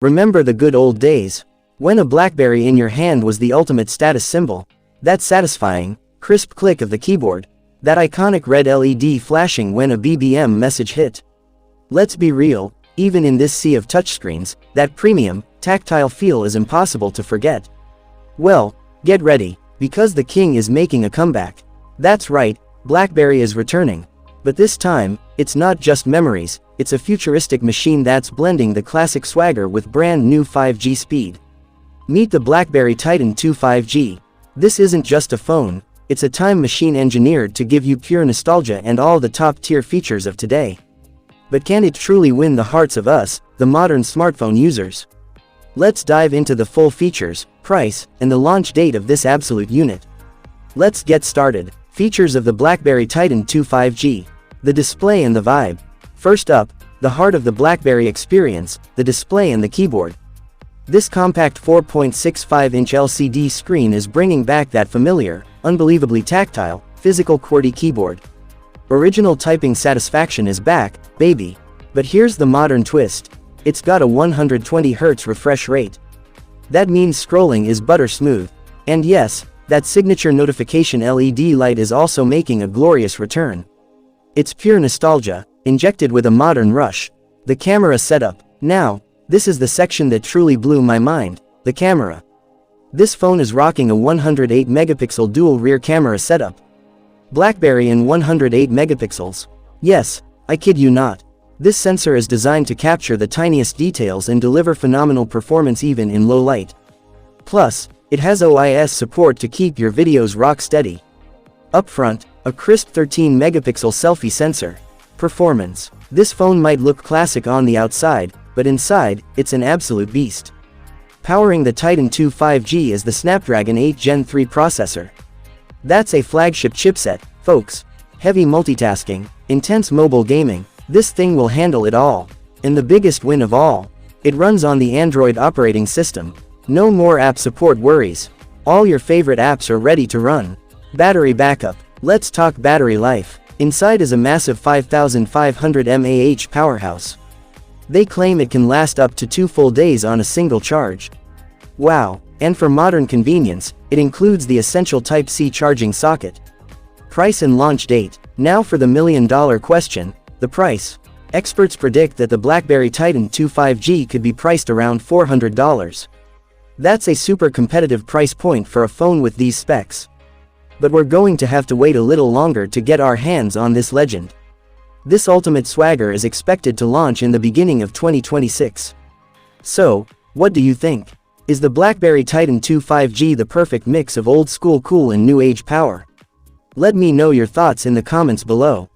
Remember the good old days? When a BlackBerry in your hand was the ultimate status symbol. That satisfying, crisp click of the keyboard. That iconic red LED flashing when a BBM message hit. Let's be real, even in this sea of touchscreens, that premium, tactile feel is impossible to forget. Well, get ready, because the king is making a comeback. That's right, BlackBerry is returning. But this time, it's not just memories, it's a futuristic machine that's blending the classic swagger with brand new 5G speed. Meet the BlackBerry Titan 2 5G. This isn't just a phone, it's a time machine engineered to give you pure nostalgia and all the top-tier features of today. But can it truly win the hearts of us, the modern smartphone users? Let's dive into the full features, price, and the launch date of this absolute unit. Let's get started. Features of the BlackBerry Titan 2 5G. The display and the vibe. First up, the heart of the BlackBerry experience, the display and the keyboard. This compact 4.65-inch LCD screen is bringing back that familiar, unbelievably tactile, physical QWERTY keyboard. Original typing satisfaction is back, baby. But here's the modern twist. It's got a 120Hz refresh rate. That means scrolling is butter smooth. And yes, that signature notification LED light is also making a glorious return. It's pure nostalgia, injected with a modern rush. The camera setup. Now, this is the section that truly blew my mind, the camera. This phone is rocking a 108-megapixel dual rear camera setup. BlackBerry in 108 megapixels. Yes, I kid you not. This sensor is designed to capture the tiniest details and deliver phenomenal performance even in low light. Plus, it has OIS support to keep your videos rock steady. Up front, a crisp 13-megapixel selfie sensor. Performance. This phone might look classic on the outside, but inside, it's an absolute beast. Powering the Titan 2 5G is the Snapdragon 8 Gen 3 processor. That's a flagship chipset, folks. Heavy multitasking, intense mobile gaming, this thing will handle it all. And the biggest win of all, it runs on the Android operating system. No more app support worries. All your favorite apps are ready to run. Battery backup. Let's talk battery life. Inside is a massive 5500 mAh powerhouse. They claim it can last up to 2 full days on a single charge. Wow, and for modern convenience, it includes the essential Type-C charging socket. Price and launch date. Now for the million-dollar question, the price. Experts predict that the BlackBerry Titan 2 5G could be priced around $400. That's a super competitive price point for a phone with these specs. But we're going to have to wait a little longer to get our hands on this legend. This ultimate swagger is expected to launch in the beginning of 2026. So, what do you think? Is the BlackBerry Titan 2 5G the perfect mix of old school cool and new age power? Let me know your thoughts in the comments below.